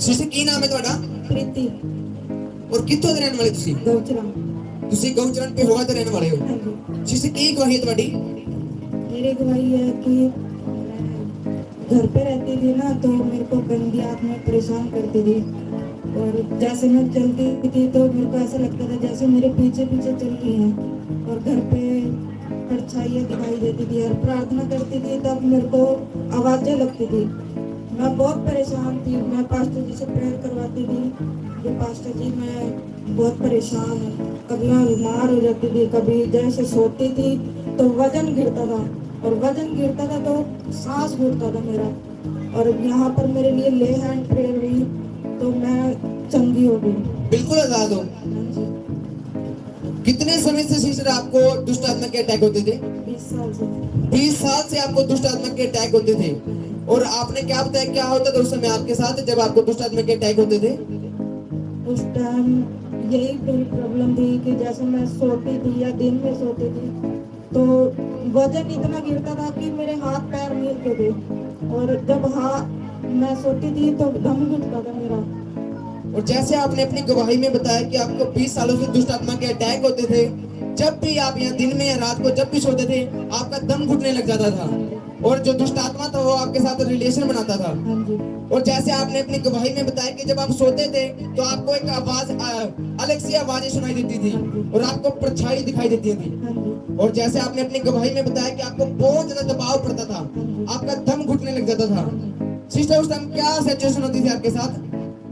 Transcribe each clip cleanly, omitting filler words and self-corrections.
Sister की नाम है ਤੁਹਾਡਾ? प्रीति और कित्थों ਦੇ ਰਹਿਣ ਵਾਲੇ ਤੁਸੀਂ? गौचरा। ਤੁਸੀਂ ਗਊਚਰਨ पे होगा ਦੇ ਰਹਿਣ ਵਾਲੇ ਹੋ। हाँ जी। सिस्टर की गवाही है ਤੁਹਾਡੀ? मेरी गवाही है कि घर पे रहती थी ना, तो मेरे को गंदी आत्मा परेशान करती थी। और जैसे मैं चलती थी तो मेरे को ऐसा लगता था जैसे मेरे पीछे पीछे चल रही हैं। और घर पे परछाइयाँ दिखाई देती थी। और प्रार्थना करती थी तब मेरे को आवाज़ें लगती थी। मैं बहुत परेशान थी। मैं पास्टर जी से प्रेयर करवाती थी कि पास्टर जी मैं बहुत परेशान हूँ। कभी मैं बीमार हो जाती थी, कभी जैसे सोती थी तो वजन गिरता था, और वजन गिरता था तो सांस घुटता था मेरा। और यहाँ पर मेरे लिए ले हैंड प्रेयर हुई तो मैं चंगी हो गई। बिल्कुल आजाद हो। हाँ जी। कितने समय से सिस्टर आपको दुष्ट आत्मा के अटैक होते थे? 20 साल से। 20 साल से आपको दुष्ट आत्मा के अटैक होते थे। और आपने क्या बताया क्या होता था उस समय आपके साथ जब आपको दुष्ट आत्मा के अटैक होते थे? उस टाइम यही मेरी प्रॉब्लम थी कि जैसे मैं सोती थी या दिन में सोती थी तो वजन इतना गिरता था कि मेरे हाथ पैर नहीं हिलते थे। और जब मैं सोती थी तो दम घुटता था मेरा। और जैसे आपने अपनी गवाही में बताया कि आपको 20 सालों से दुष्ट आत्मा के अटैक होते थे, जब भी आप यहाँ दिन में या रात को जब भी सोते थे आपका दम घुटने लग जाता था। और जो दुष्ट आत्मा था वो आपके साथ रिलेशन बनाता था। हाँ जी। और जैसे आपने अपनी गवाही में बताया कि जब आप सोते थे तो आपको एक आवाज अलग सी आवाजें सुनाई देती थी और आपको परछाई दिखाई देती थी। हाँ जी। और जैसे आपने अपनी गवाही में बताया कि आपको बहुत ज्यादा दबाव पड़ता था, आपका दम घुटने लग जाता था। सिस्टर उस टाइम क्या सिचुएशन होती थी आपके साथ?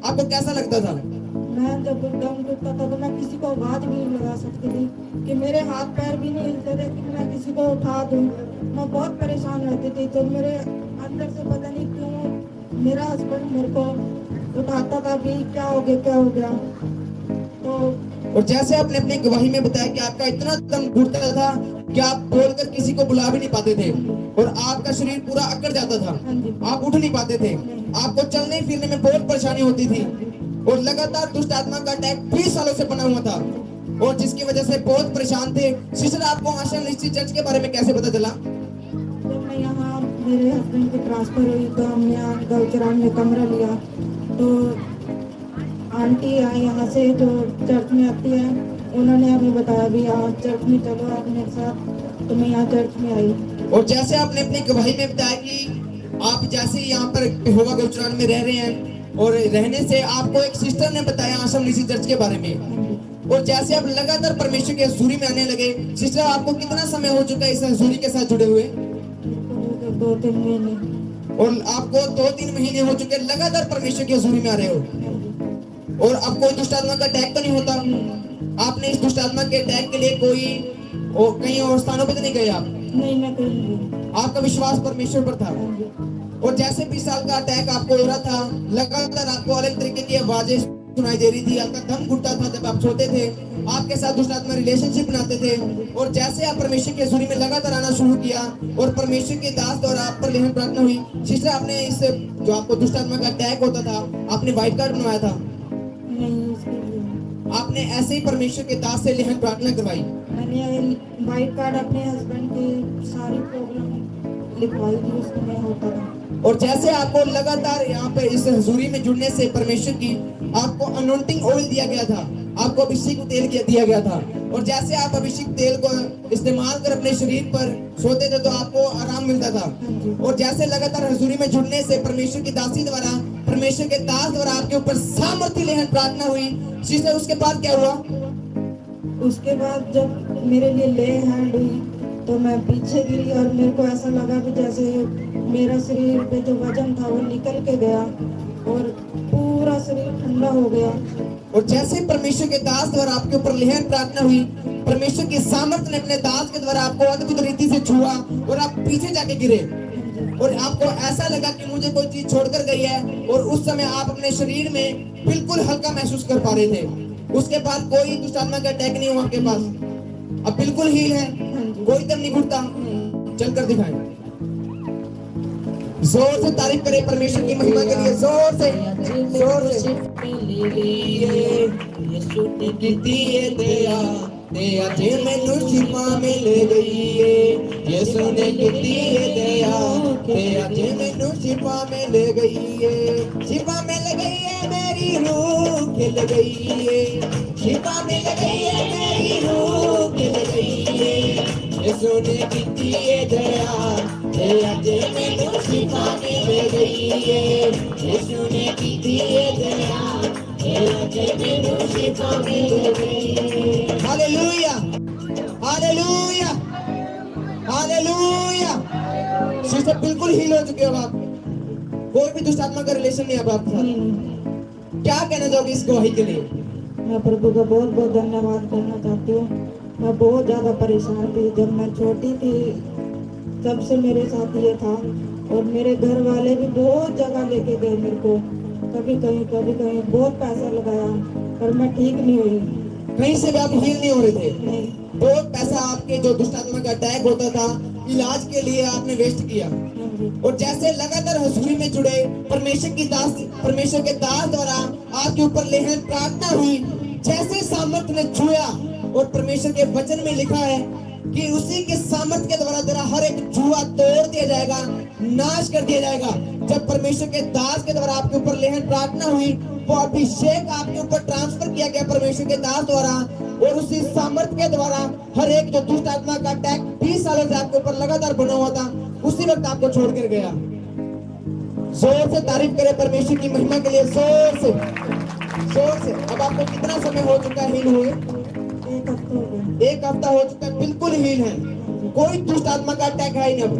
आपको कैसा लगता था? मैं जब दम घुटता था तो मैं किसी को आवाज भी नहीं लगा सकती थी कि मेरे हाथ पैर भी नहीं हिलते थे कि मैं किसी को उठा दूं। मैं बहुत परेशान रहती थी। तो मेरे अंदर से पता नहीं क्यों मेरा हस्बैंड मेरे को उठाता था कि क्या हो गया। तो और जैसे आपने अपनी गवाही में बताया कि आपका इतना दम घुटता था कि आप बोलकर किसी को बुला भी नहीं पाते थे और आपका शरीर पूरा अकड़ जाता था, आप उठ नहीं पाते थे, आपको चलने फिरने में बहुत परेशानी होती थी। और लगातार दुष्ट आत्मा का अटैक 20 सालों से बना हुआ था और जिसकी वजह से बहुत परेशान थे। सिस्टर आपको आशा निश्चित चर्च के बारे में कैसे पता चला? जब मैं यहाँ मेरे हस्बैंड की ट्रांसफर हुई तो हमने यहाँ गौचरान में कमरा लिया। तो आंटी आई यहाँ से जो चर्च में आती है, उन्होंने हमें बताया भी यहाँ चर्च में चलो आप मेरे साथ। तो मैं यहाँ चर्च में आई। और जैसे आपने अपनी गवाही में बताया कि आप जैसे यहाँ पर यहोवा गौचरान में रह रहे हैं और रहने से आपको एक सिस्टर ने बताया आश्रम निसी चर्च के बारे में। और जैसे आप लगातार परमेश्वर के हजूरी में आने लगे, सिस्टर आपको कितना समय हो चुका है इस हजूरी के साथ जुड़े हुए? 2-3 महीने। और आपको 2-3 महीने हो चुके लगातार परमेश्वर की हजूरी में आ रहे हो और अब कोई दुष्ट आत्मा का अटैक तो नहीं होता? आपने इस दुष्ट आत्मा के अटैक के लिए कहीं और स्थानों पर तो नहीं गए आप? नहीं, मैं कहीं नहीं। आपका विश्वास परमेश्वर पर था। और जैसे 20 साल का अटैक आपको हो रहा था, लगातार आपको अलग तरीके की आवाजें सुनाई दे रही थी, आपका दम घुटता था जब आप सोते थे, आपके साथ दुष्ट आत्मा रिलेशनशिप बनाते थे। और जैसे आप परमेश्वर की हजूरी में लगातार आना शुरू किया और परमेश्वर के दास द्वारा आप पर लेहन प्रार्थना हुई, सिस्टर आपने इस जो आपको दुष्ट आत्मा का अटैक होता था आपने व्हाइट कार्ड बनवाया था? नहीं, उसके लिए आपने ऐसे ही परमेश्वर के दास से लेहन प्रार्थना करवाई? मैंने वाइट कार्ड अपने हस्बैंड की सारी प्रॉब्लम लिखवाई थी, उसमें होता था। और जैसे आपको लगातार यहाँ पे इस हजूरी में जुड़ने से परमेश्वर की आपको अनोइंटिंग ऑयल दिया गया था, आपको अभिषेक तेल दिया गया था। और जैसे आप अभिषेक तेल को इस्तेमाल कर अपने शरीर पर सोते थे तो आपको आराम मिलता था। और जैसे लगातार हजूरी में जुड़ने से परमेश्वर की दासी द्वारा, परमेश्वर के दास द्वारा आपके ऊपर सामर्थ्य लेहन प्रार्थना हुई। सिस्टर उसके बाद क्या हुआ? उसके बाद जब मेरे लिए ले हैंड हुई तो मैं पीछे गिरी और मेरे को ऐसा लगा कि जैसे मेरा शरीर पे जो वजन था वो निकल के गया और पूरा शरीर ठंडा हो गया। और जैसे परमेश्वर के दास द्वारा आपके ऊपर लेहन प्रार्थना हुई, परमेश्वर की सामर्थ्य ने अपने दास के द्वारा आपको अद्भुत रीति से छुआ और आप पीछे जाके गिरे और आपको ऐसा लगा कि मुझे कोई चीज छोड़कर गई है। और उस समय आप अपने शरीर में बिल्कुल हल्का महसूस कर पा रहे थे। उसके बाद कोई दुष्ट आत्मा का अटैक नहीं हुआ आपके पास, अब बिल्कुल हील है, कोई दम नहीं घुटता। चलकर दिखाएं, जोर से तारीफ करें परमेश्वर की महिमा के लिए, जोर से जोर से। यीशु ने कीती है दया, दया जे मैनू छिपा में ले गई है। यीशु ने कीती है दया, दया जे मैनू छिपा में ले गई है, छिपा में ले गई है, मिल गई है, शिफा मिल गई है, मेरी रूह मिल गई है। यीशु ने की है दया, अज मैनू शिफा मिल गई है। यीशु ने की है दया, अज मैनू शिफा मिल गई है। Hallelujah, hallelujah, hallelujah. सिस्टर बिल्कुल हील हो चुके हो आप, कोई भी दुष्ट आत्मा का रिलेशन नहीं है अब आपके साथ। क्या कहना चाहोगे इस गवाही के लिए? मैं प्रभु का बहुत बहुत धन्यवाद करना चाहती हूँ। मैं बहुत ज़्यादा परेशान थी जब मैं छोटी थी, तब से मेरे साथ ये था। और मेरे घर वाले भी बहुत जगह लेके गए मेरे को, कभी कहीं बहुत पैसा लगाया, पर मैं ठीक नहीं हुई। कहीं से भी आप हील नहीं हो रहे थे। नहीं, बहुत पैसा आपके जो दुष्ट आत्मा का अटैक होता था, इलाज के लिए आपने वेस्ट किया। हाँ जी, और जैसे लगातार हसूरी में जुड़े परमेश्वर के दास द्वारा आपके ऊपर लेहन प्रार्थना हुई, जैसे सामर्थ ने छुआ, और परमेश्वर के वचन में लिखा है कि उसी के सामर्थ के द्वारा तेरा हर एक जुआ तोड़ दिया जाएगा, नाश कर दिया जाएगा। जब परमेश्वर के दास के द्वारा आपके ऊपर लेहन प्रार्थना हुई, वो अभिषेक आपके ऊपर ट्रांसफर किया गया परमेश्वर के दास द्वारा, और उसी सामर्थ के द्वारा हर एक जो दुष्ट आत्मा का अटैक 20 सालों से आपके ऊपर लगातार बना हुआ था, उसी वक्त आपको छोड़कर गया। जोर से तारीफ करें परमेश्वर की महिमा के लिए, जोर से, जोर से। अब आपको कितना समय हो चुका है हील हुए? 1 हफ्ता हो गया। 1 हफ्ता हो चुका है, बिल्कुल हील है, कोई दुष्ट आत्मा का अटैक है ही नहीं अब।